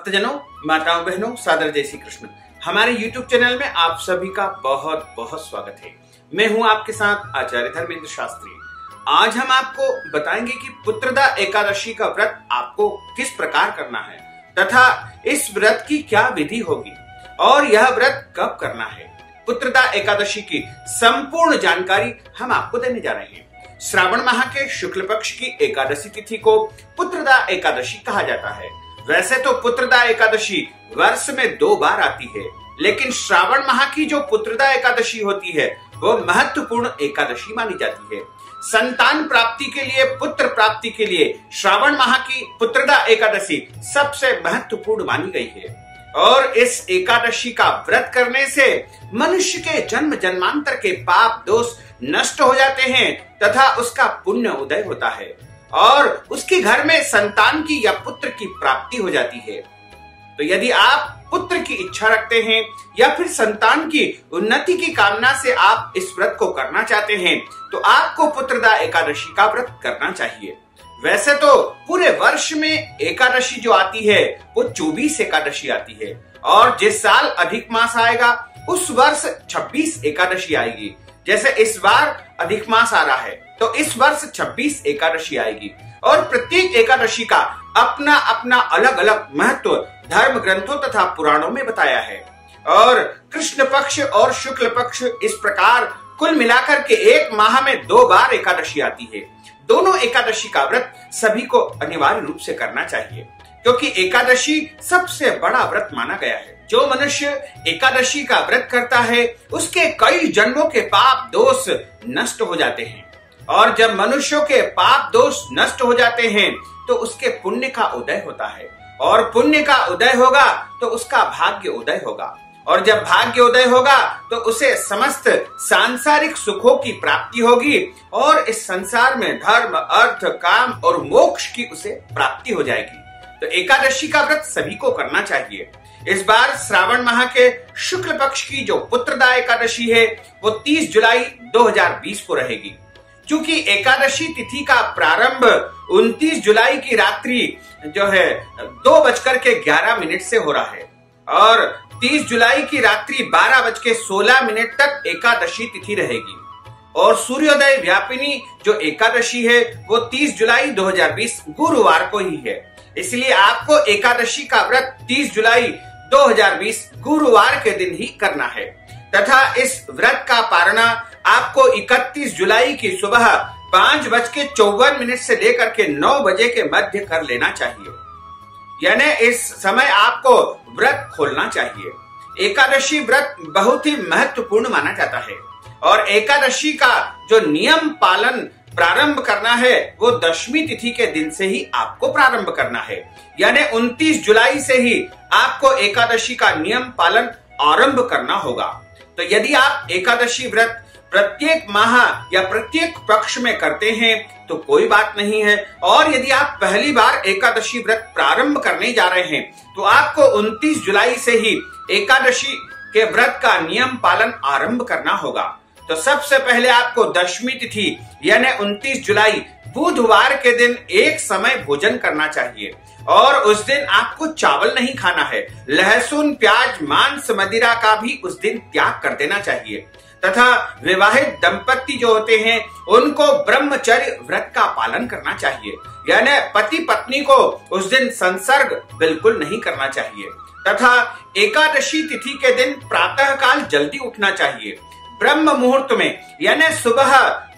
भक्तजनों, माताओं, बहनों, सादर जय श्री कृष्ण। हमारे YouTube चैनल में आप सभी का बहुत बहुत स्वागत है। मैं हूं आपके साथ आचार्य धर्मेंद्र शास्त्री। आज हम आपको बताएंगे कि पुत्रदा एकादशी का व्रत आपको किस प्रकार करना है तथा इस व्रत की क्या विधि होगी और यह व्रत कब करना है। पुत्रदा एकादशी की संपूर्ण जानकारी हम आपको देने जा रहे हैं। श्रावण माह के शुक्ल पक्ष की एकादशी तिथि को पुत्रदा एकादशी कहा जाता है। वैसे तो पुत्रदा एकादशी वर्ष में 2 बार आती है, लेकिन श्रावण माह की जो पुत्रदा एकादशी होती है वो महत्वपूर्ण एकादशी मानी जाती है। संतान प्राप्ति के लिए, पुत्र प्राप्ति के लिए श्रावण माह की पुत्रदा एकादशी सबसे महत्वपूर्ण मानी गई है। और इस एकादशी का व्रत करने से मनुष्य के जन्म जन्मांतर के पाप दोष नष्ट हो जाते हैं तथा उसका पुण्य उदय होता है और उसके घर में संतान की या पुत्र की प्राप्ति हो जाती है। तो यदि आप पुत्र की इच्छा रखते हैं या फिर संतान की उन्नति की कामना से आप इस व्रत को करना चाहते हैं तो आपको पुत्रदा एकादशी का व्रत करना चाहिए। वैसे तो पूरे वर्ष में एकादशी जो आती है वो 24 एकादशी आती है और जिस साल अधिक मास आएगा उस वर्ष 26 एकादशी आएगी। जैसे इस बार अधिक मास आ रहा है तो इस वर्ष 26 एकादशी आएगी और प्रत्येक एकादशी का अपना अपना अलग अलग महत्व धर्म ग्रंथों तथा पुराणों में बताया है। और कृष्ण पक्ष और शुक्ल पक्ष इस प्रकार कुल मिलाकर के एक माह में 2 बार एकादशी आती है। दोनों एकादशी का व्रत सभी को अनिवार्य रूप से करना चाहिए क्योंकि एकादशी सबसे बड़ा व्रत माना गया है। जो मनुष्य एकादशी का व्रत करता है उसके कई जन्मों के पाप दोष नष्ट हो जाते हैं और जब मनुष्यों के पाप दोष नष्ट हो जाते हैं तो उसके पुण्य का उदय होता है और पुण्य का उदय होगा तो उसका भाग्य उदय होगा और जब भाग्य उदय होगा तो उसे समस्त सांसारिक सुखों की प्राप्ति होगी और इस संसार में धर्म, अर्थ, काम और मोक्ष की उसे प्राप्ति हो जाएगी। तो एकादशी का व्रत सभी को करना चाहिए। इस बार श्रावण माह के शुक्ल पक्ष की जो पुत्रदा एकादशी है वो 30 जुलाई 2020 को रहेगी। चूंकि एकादशी तिथि का प्रारंभ 29 जुलाई की रात्रि जो है 2:11 से हो रहा है और 30 जुलाई की रात्रि 12:16 तक एकादशी तिथि रहेगी और सूर्योदय व्यापिनी जो एकादशी है वो 30 जुलाई 2020 गुरुवार को ही है। इसलिए आपको एकादशी का व्रत 30 जुलाई 2020 गुरुवार के दिन ही करना है तथा इस व्रत का पारणा आपको 31 जुलाई की सुबह 5:54 से लेकर के 9 बजे के मध्य कर लेना चाहिए। यानी इस समय आपको व्रत खोलना चाहिए। एकादशी व्रत बहुत ही महत्वपूर्ण माना जाता है और एकादशी का जो नियम पालन प्रारंभ करना है वो 10वीं तिथि के दिन से ही आपको प्रारंभ करना है। यानी 29 जुलाई से ही आपको एकादशी का नियम पालन आरंभ करना होगा। तो यदि आप एकादशी व्रत प्रत्येक माह या प्रत्येक पक्ष में करते हैं तो कोई बात नहीं है और यदि आप पहली बार एकादशी व्रत प्रारंभ करने जा रहे हैं तो आपको 29 जुलाई से ही एकादशी के व्रत का नियम पालन आरंभ करना होगा। तो सबसे पहले आपको 10वीं तिथि यानी 29 जुलाई बुधवार के दिन एक समय भोजन करना चाहिए और उस दिन आपको चावल नहीं खाना है। लहसुन, प्याज, मांस, मदिरा का भी उस दिन त्याग कर देना चाहिए तथा विवाहित दंपति जो होते हैं उनको ब्रह्मचर्य व्रत का पालन करना चाहिए। यानी पति पत्नी को उस दिन संसर्ग बिल्कुल नहीं करना चाहिए तथा एकादशी तिथि के दिन प्रातः काल जल्दी उठना चाहिए। ब्रह्म मुहूर्त में यानी सुबह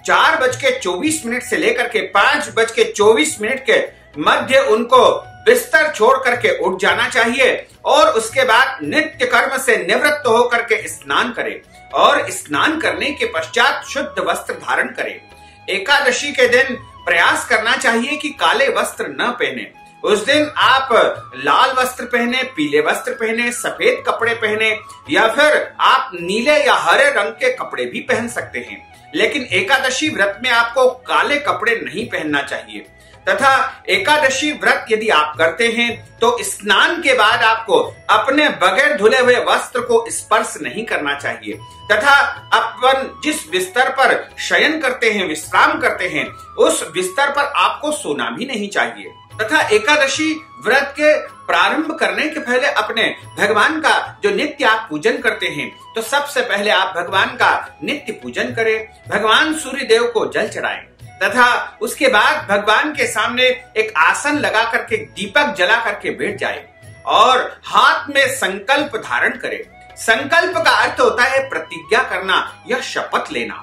4:24 से लेकर के 5:24 के मध्य उनको बिस्तर छोड़ करके उठ जाना चाहिए और उसके बाद नित्य कर्म से निवृत्त होकर के स्नान करें और स्नान करने के पश्चात शुद्ध वस्त्र धारण करें। एकादशी के दिन प्रयास करना चाहिए कि काले वस्त्र न पहने। उस दिन आप लाल वस्त्र पहने, पीले वस्त्र पहने, सफेद कपड़े पहने या फिर आप नीले या हरे रंग के कपड़े भी पहन सकते हैं, लेकिन एकादशी व्रत में आपको काले कपड़े नहीं पहनना चाहिए। तथा एकादशी व्रत यदि आप करते हैं तो स्नान के बाद आपको अपने बगैर धुले हुए वस्त्र को स्पर्श नहीं करना चाहिए तथा अपन जिस बिस्तर पर शयन करते हैं, विश्राम करते हैं, उस बिस्तर पर आपको सोना भी नहीं चाहिए। तथा एकादशी व्रत के प्रारंभ करने के पहले अपने भगवान का जो नित्य आप पूजन करते हैं, तो सबसे पहले आप भगवान का नित्य पूजन करें। भगवान सूर्य देव को जल चढ़ाएं तथा उसके बाद भगवान के सामने एक आसन लगा करके दीपक जला करके बैठ जाए और हाथ में संकल्प धारण करें। संकल्प का अर्थ होता है प्रतिज्ञा करना या शपथ लेना,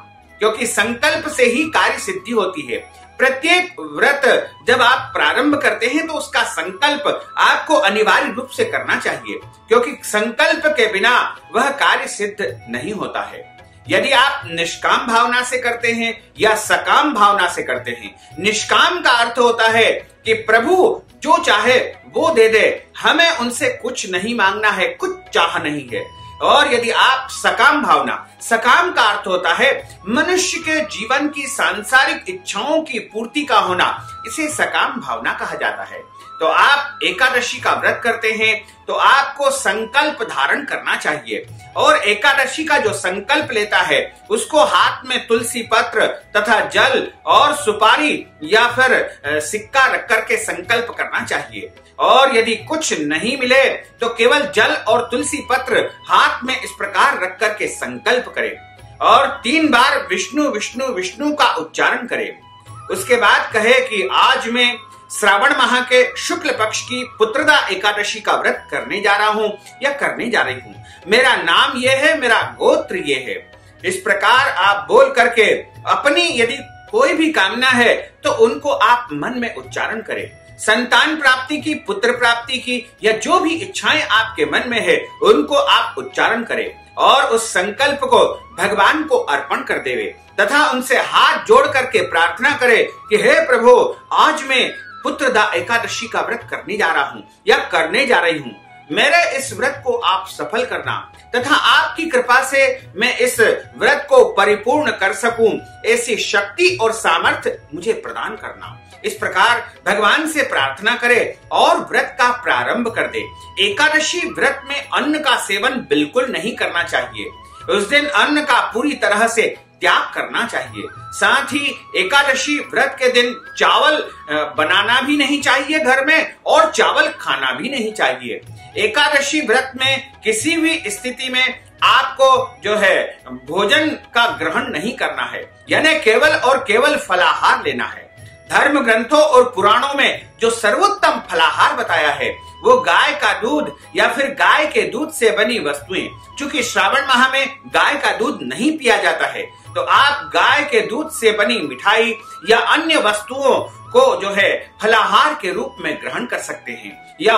क्योंकि संकल्प से ही कार्य सिद्धि होती है। प्रत्येक व्रत जब आप प्रारंभ करते हैं तो उसका संकल्प आपको अनिवार्य रूप से करना चाहिए, क्योंकि संकल्प के बिना वह कार्य सिद्ध नहीं होता है। यदि आप निष्काम भावना से करते हैं या सकाम भावना से करते हैं, निष्काम का अर्थ होता है कि प्रभु जो चाहे वो दे दे, हमें उनसे कुछ नहीं मांगना है, कुछ चाह नहीं है। और यदि आप सकाम भावना, सकाम का अर्थ होता है मनुष्य के जीवन की सांसारिक इच्छाओं की पूर्ति का होना, इसे सकाम भावना कहा जाता है। तो आप एकादशी का व्रत करते हैं तो आपको संकल्प धारण करना चाहिए, और एकादशी का जो संकल्प लेता है उसको हाथ में तुलसी पत्र तथा जल और सुपारी या फिर सिक्का रख करके संकल्प करना चाहिए। और यदि कुछ नहीं मिले तो केवल जल और तुलसी पत्र हाथ में इस प्रकार रख करके संकल्प करें और 3 बार विष्णु विष्णु विष्णु का उच्चारण करें। उसके बाद कहे कि आज मैं श्रावण माह के शुक्ल पक्ष की पुत्रदा एकादशी का व्रत करने जा रहा हूँ या करने जा रही हूँ, मेरा नाम ये है, मेरा गोत्र ये है। इस प्रकार आप बोल करके अपनी यदि कोई भी कामना है तो उनको आप मन में उच्चारण करें। संतान प्राप्ति की, पुत्र प्राप्ति की या जो भी इच्छाएं आपके मन में है उनको आप उच्चारण करें और उस संकल्प को भगवान को अर्पण कर देवे तथा उनसे हाथ जोड़ करके प्रार्थना करें कि हे प्रभु, आज मैं पुत्रदा एकादशी का व्रत करने जा रहा हूँ या करने जा रही हूँ, मेरे इस व्रत को आप सफल करना तथा आपकी कृपा से मैं इस व्रत को परिपूर्ण कर सकूं, ऐसी शक्ति और सामर्थ्य मुझे प्रदान करना। इस प्रकार भगवान से प्रार्थना करे और व्रत का प्रारंभ कर दे। एकादशी व्रत में अन्न का सेवन बिल्कुल नहीं करना चाहिए। उस दिन अन्न का पूरी तरह से त्याग करना चाहिए। साथ ही एकादशी व्रत के दिन चावल बनाना भी नहीं चाहिए घर में और चावल खाना भी नहीं चाहिए। एकादशी व्रत में किसी भी स्थिति में आपको जो है भोजन का ग्रहण नहीं करना है, यानी केवल और केवल फलाहार लेना है। धर्म ग्रंथों और पुराणों में जो सर्वोत्तम फलाहार बताया है वो गाय का दूध या फिर गाय के दूध से बनी वस्तुएं। चूंकि श्रावण माह में गाय का दूध नहीं पिया जाता है तो आप गाय के दूध से बनी मिठाई या अन्य वस्तुओं को जो है फलाहार के रूप में ग्रहण कर सकते हैं, या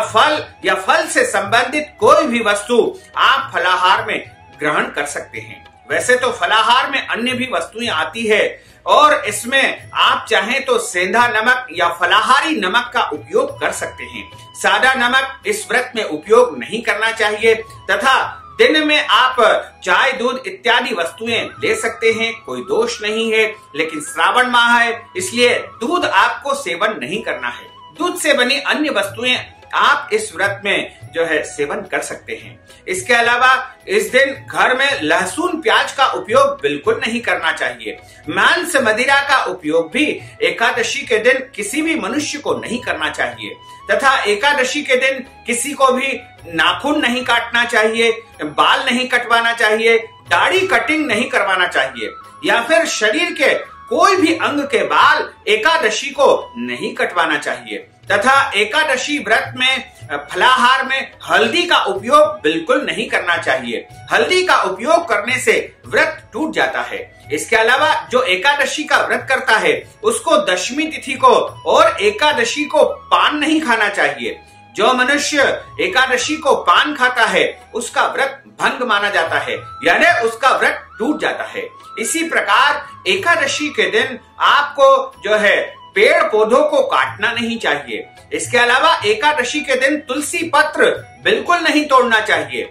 फल से संबंधित कोई भी वस्तु आप फलाहार में ग्रहण कर सकते हैं। वैसे तो फलाहार में अन्य भी वस्तुएं आती है और इसमें आप चाहें तो सेंधा नमक या फलाहारी नमक का उपयोग कर सकते हैं। सादा नमक इस व्रत में उपयोग नहीं करना चाहिए तथा दिन में आप चाय, दूध इत्यादि वस्तुएं ले सकते हैं, कोई दोष नहीं है। लेकिन श्रावण माह है इसलिए दूध आपको सेवन नहीं करना है। दूध से बनी अन्य वस्तुएं आप इस व्रत में जो है सेवन कर सकते हैं। इसके अलावा इस दिन घर में लहसुन प्याज का उपयोग बिल्कुल नहीं करना चाहिए। मांस मदिरा का उपयोग भी एकादशी के दिन किसी भी मनुष्य को नहीं करना चाहिए तथा एकादशी के दिन किसी को भी नाखून नहीं काटना चाहिए, बाल नहीं कटवाना चाहिए, दाढ़ी कटिंग नहीं करवाना चाहिए या फिर शरीर के कोई भी अंग के बाल एकादशी को नहीं कटवाना चाहिए तथा एकादशी व्रत में फलाहार में हल्दी का उपयोग बिल्कुल नहीं करना चाहिए। हल्दी का उपयोग करने से व्रत टूट जाता है। इसके अलावा जो एकादशी का व्रत करता है उसको दशमी तिथि को और एकादशी को पान नहीं खाना चाहिए। जो मनुष्य एकादशी को पान खाता है उसका व्रत भंग माना जाता है, यानी उसका व्रत टूट जाता है। इसी प्रकार एकादशी के दिन आपको जो है पेड़ पौधों को काटना नहीं चाहिए। इसके अलावा एकादशी के दिन तुलसी पत्र बिल्कुल नहीं तोड़ना चाहिए,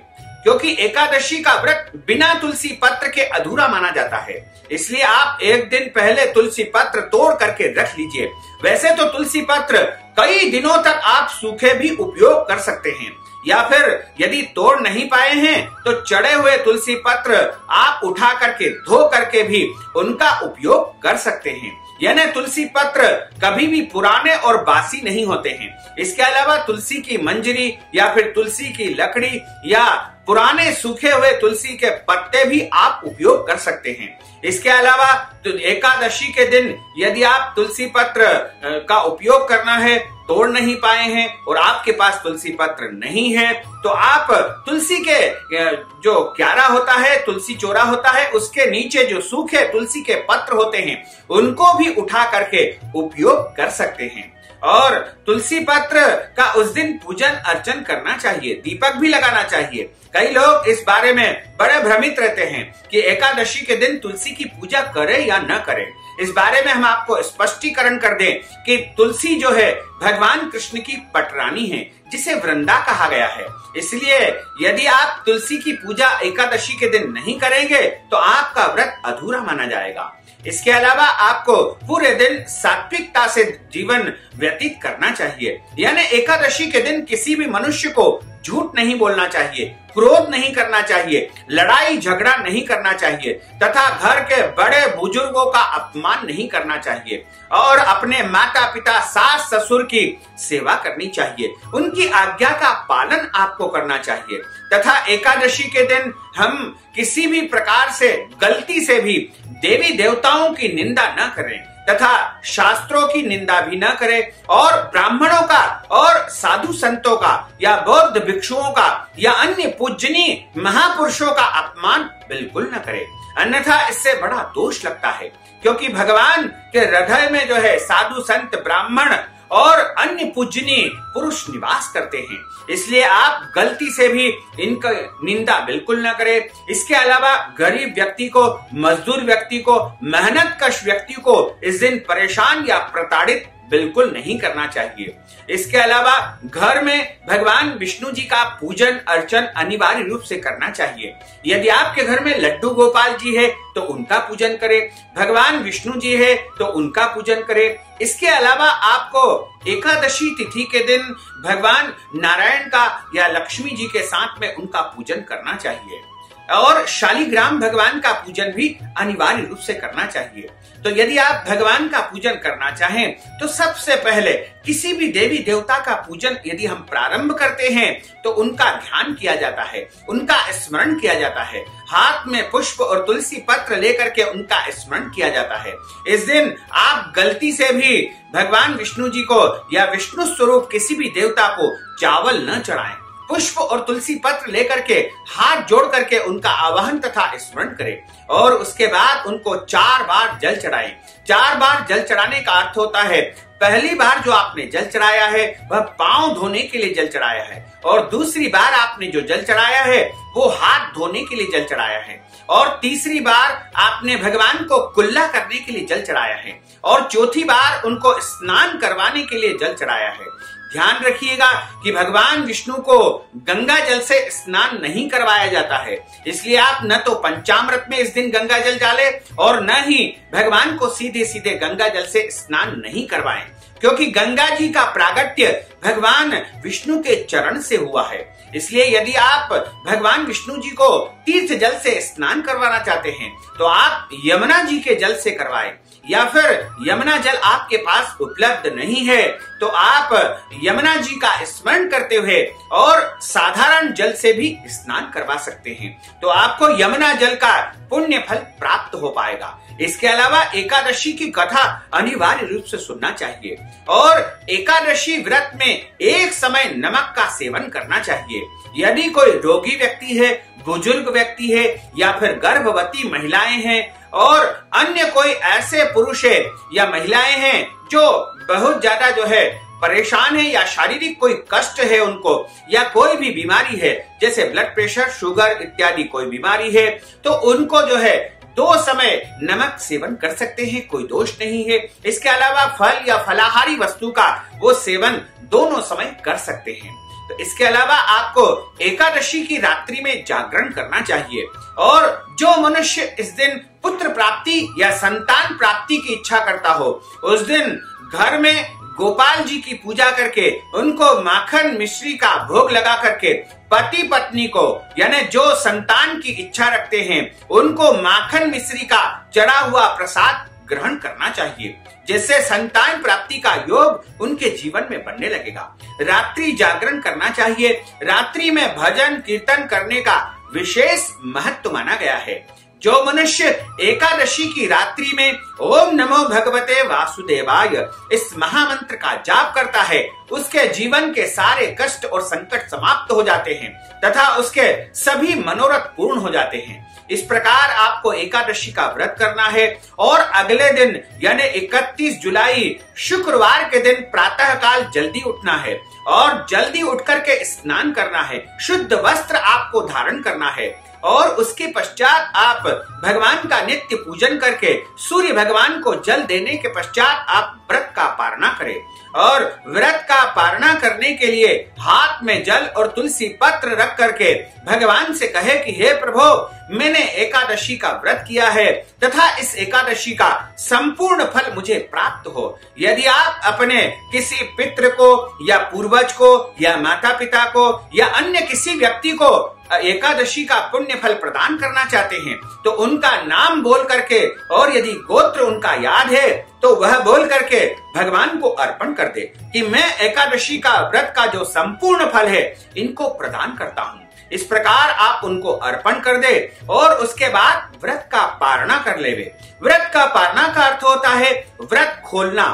क्योंकि एकादशी का व्रत बिना तुलसी पत्र के अधूरा माना जाता है। इसलिए आप एक दिन पहले तुलसी पत्र तोड़ करके रख लीजिए। वैसे तो तुलसी पत्र कई दिनों तक आप सूखे भी उपयोग कर सकते हैं, या फिर यदि तोड़ नहीं पाए हैं तो चढ़े हुए तुलसी पत्र आप उठा करके धो करके भी उनका उपयोग कर सकते हैं। यानी तुलसी पत्र कभी भी पुराने और बासी नहीं होते हैं। इसके अलावा तुलसी की मंजरी या फिर तुलसी की लकड़ी या पुराने सूखे हुए तुलसी के पत्ते भी आप उपयोग कर सकते हैं। इसके अलावा एकादशी के दिन यदि आप तुलसी पत्र का उपयोग करना है, तोड़ नहीं पाए हैं और आपके पास तुलसी पत्र नहीं है, तो आप तुलसी के जो क्यारा होता है, तुलसी चोरा होता है, उसके नीचे जो सूखे तुलसी के पत्र होते हैं उनको भी उठा करके उपयोग कर सकते हैं। और तुलसी पत्र का उस दिन पूजन अर्चन करना चाहिए, दीपक भी लगाना चाहिए। कई लोग इस बारे में बड़े भ्रमित रहते हैं कि एकादशी के दिन तुलसी की पूजा करें या न करें। इस बारे में हम आपको स्पष्टीकरण कर दें कि तुलसी जो है भगवान कृष्ण की पटरानी है, जिसे वृंदा कहा गया है। इसलिए यदि आप तुलसी की पूजा एकादशी के दिन नहीं करेंगे तो आपका व्रत अधूरा माना जाएगा। इसके अलावा आपको पूरे दिन सात्विकता से जीवन व्यतीत करना चाहिए। यानी एकादशी के दिन किसी भी मनुष्य को झूठ नहीं बोलना चाहिए, क्रोध नहीं करना चाहिए, लड़ाई झगड़ा नहीं करना चाहिए तथा घर के बड़े बुजुर्गों का अपमान नहीं करना चाहिए और अपने माता पिता सास ससुर की सेवा करनी चाहिए। उनकी आज्ञा का पालन आपको करना चाहिए तथा एकादशी के दिन हम किसी भी प्रकार से गलती से भी देवी देवताओं की निंदा न करें तथा शास्त्रों की निंदा भी न करें और ब्राह्मणों का और साधु संतों का या बौद्ध भिक्षुओं का या अन्य पूजनीय महापुरुषों का अपमान बिल्कुल न करें, अन्यथा इससे बड़ा दोष लगता है। क्योंकि भगवान के हृदय में जो है साधु संत ब्राह्मण और अन्य पूजनीय पुरुष निवास करते हैं, इसलिए आप गलती से भी इनका निंदा बिल्कुल न करें। इसके अलावा गरीब व्यक्ति को, मजदूर व्यक्ति को, मेहनत कश व्यक्ति को इस दिन परेशान या प्रताड़ित बिल्कुल नहीं करना चाहिए। इसके अलावा घर में भगवान विष्णु जी का पूजन अर्चन अनिवार्य रूप से करना चाहिए। यदि आपके घर में लड्डू गोपाल जी है तो उनका पूजन करें, भगवान विष्णु जी है तो उनका पूजन करें। इसके अलावा आपको एकादशी तिथि के दिन भगवान नारायण का या लक्ष्मी जी के साथ में उनका पूजन करना चाहिए और शालिग्राम भगवान का पूजन भी अनिवार्य रूप से करना चाहिए। तो यदि आप भगवान का पूजन करना चाहें तो सबसे पहले किसी भी देवी देवता का पूजन यदि हम प्रारंभ करते हैं तो उनका ध्यान किया जाता है, उनका स्मरण किया जाता है, हाथ में पुष्प और तुलसी पत्र लेकर के उनका स्मरण किया जाता है। इस दिन आप गलती से भी भगवान विष्णु जी को या विष्णु स्वरूप किसी भी देवता को चावल न चढ़ाएं। पुष्प और तुलसी पत्र लेकर के हाथ जोड़ करके उनका आवाहन तथा स्मरण करें और उसके बाद उनको 4 बार जल चढ़ाएं। 4 बार जल चढ़ाने का अर्थ होता है पहली बार जो आपने जल चढ़ाया है वह पांव धोने के लिए जल चढ़ाया है और दूसरी बार आपने जो जल चढ़ाया है वो हाथ धोने के लिए जल चढ़ाया है और तीसरी बार आपने भगवान को कुल्ला करने के लिए जल चढ़ाया है और चौथी बार उनको स्नान करवाने के लिए जल चढ़ाया है। ध्यान रखिएगा कि भगवान विष्णु को गंगा जल से स्नान नहीं करवाया जाता है, इसलिए आप न तो पंचामृत में इस दिन गंगा जल डालें और न ही भगवान को सीधे सीधे गंगा जल से स्नान नहीं करवाएं, क्योंकि गंगा जी का प्रागट्य भगवान विष्णु के चरण से हुआ है। इसलिए यदि आप भगवान विष्णु जी को तीर्थ जल से स्नान करवाना चाहते हैं तो आप यमुना जी के जल से करवाएं, या फिर यमुना जल आपके पास उपलब्ध नहीं है तो आप यमुना जी का स्मरण करते हुए और साधारण जल से भी स्नान करवा सकते हैं, तो आपको यमुना जल का पुण्य फल प्राप्त हो पाएगा। इसके अलावा एकादशी की कथा अनिवार्य रूप से सुनना चाहिए और एकादशी व्रत में एक समय नमक का सेवन करना चाहिए। यदि कोई रोगी व्यक्ति है, बुजुर्ग व्यक्ति है या फिर गर्भवती महिलाएं हैं और अन्य कोई ऐसे पुरुष है या महिलाएं हैं जो बहुत ज्यादा जो है परेशान है या शारीरिक कोई कष्ट है उनको या कोई भी बीमारी है जैसे ब्लड प्रेशर, शुगर इत्यादि कोई बीमारी है, तो उनको जो है 2 समय नमक सेवन कर सकते हैं, कोई दोष नहीं है। इसके अलावा फल या फलाहारी वस्तु का वो सेवन दोनों समय कर सकते हैं। तो इसके अलावा आपको एकादशी की रात्रि में जागरण करना चाहिए और जो मनुष्य इस दिन पुत्र प्राप्ति या संतान प्राप्ति की इच्छा करता हो उस दिन घर में गोपाल जी की पूजा करके उनको माखन मिश्री का भोग लगा करके पति पत्नी को यानी जो संतान की इच्छा रखते हैं उनको माखन मिश्री का चढ़ा हुआ प्रसाद ग्रहण करना चाहिए, जिससे संतान प्राप्ति का योग उनके जीवन में बनने लगेगा। रात्रि जागरण करना चाहिए। रात्रि में भजन कीर्तन करने का विशेष महत्व माना गया है। जो मनुष्य एकादशी की रात्रि में ओम नमो भगवते वासुदेवाय इस महामंत्र का जाप करता है, उसके जीवन के सारे कष्ट और संकट समाप्त हो जाते हैं तथा उसके सभी मनोरथ पूर्ण हो जाते हैं। इस प्रकार आपको एकादशी का व्रत करना है और अगले दिन यानी 31 जुलाई शुक्रवार के दिन प्रातः काल जल्दी उठना है और जल्दी उठ करके स्नान करना है। शुद्ध वस्त्र आपको धारण करना है और उसके पश्चात आप भगवान का नित्य पूजन करके सूर्य भगवान को जल देने के पश्चात आप व्रत का पारणा करें। और व्रत का पारणा करने के लिए हाथ में जल और तुलसी पत्र रख करके भगवान से कहे कि हे प्रभु, मैंने एकादशी का व्रत किया है तथा इस एकादशी का संपूर्ण फल मुझे प्राप्त हो। यदि आप अपने किसी पितृ को या पूर्वज को या माता पिता को या अन्य किसी व्यक्ति को एकादशी का पुण्य फल प्रदान करना चाहते हैं तो उनका नाम बोल करके और यदि गोत्र उनका याद है तो वह बोल करके भगवान को अर्पण कर दे कि मैं एकादशी का व्रत का जो संपूर्ण फल है इनको प्रदान करता हूँ। इस प्रकार आप उनको अर्पण कर दे और उसके बाद व्रत का पारणा कर लेवे। व्रत का पारणा का अर्थ होता है व्रत खोलना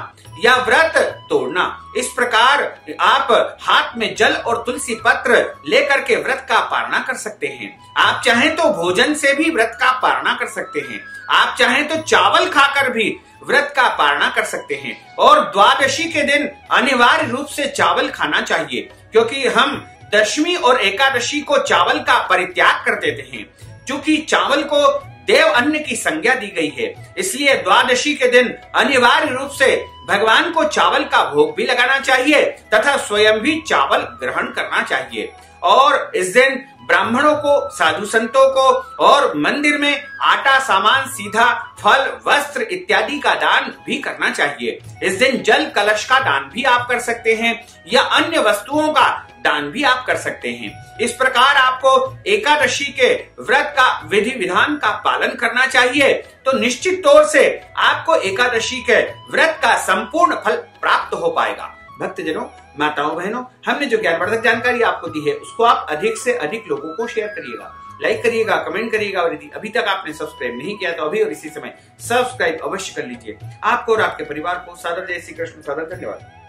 या व्रत तोड़ना। इस प्रकार आप हाथ में जल और तुलसी पत्र लेकर के व्रत का पारणा कर सकते हैं। आप चाहें तो भोजन से भी व्रत का पारणा कर सकते हैं। आप चाहें तो चावल खाकर भी व्रत का पारणा कर सकते हैं। और द्वादशी के दिन अनिवार्य रूप से चावल खाना चाहिए, क्योंकि हम दशमी और एकादशी को चावल का परित्याग कर देते हैं। क्योंकि चावल को देव अन्न की संज्ञा दी गई है, इसलिए द्वादशी के दिन अनिवार्य रूप से भगवान को चावल का भोग भी लगाना चाहिए तथा स्वयं भी चावल ग्रहण करना चाहिए। और इस दिन ब्राह्मणों को, साधु संतों को और मंदिर में आटा सामान, सीधा फल, वस्त्र इत्यादि का दान भी करना चाहिए। इस दिन जल कलश का दान भी आप कर सकते हैं या अन्य वस्तुओं का दान भी आप कर सकते हैं। इस प्रकार आपको एकादशी के व्रत का विधि विधान का पालन करना चाहिए तो निश्चित तौर से आपको एकादशी के व्रत का संपूर्ण फल प्राप्त हो पाएगा। भक्तजनों, माताओं, बहनों, हमने जो ज्ञानवर्धक जानकारी आपको दी है उसको आप अधिक से अधिक लोगों को शेयर करिएगा, लाइक करिएगा, कमेंट करिएगा और यदि अभी तक आपने सब्सक्राइब नहीं किया तो अभी और इसी समय सब्सक्राइब अवश्य कर लीजिए। आपको और आपके परिवार को सादर जय श्री कृष्ण, सादर धन्यवाद।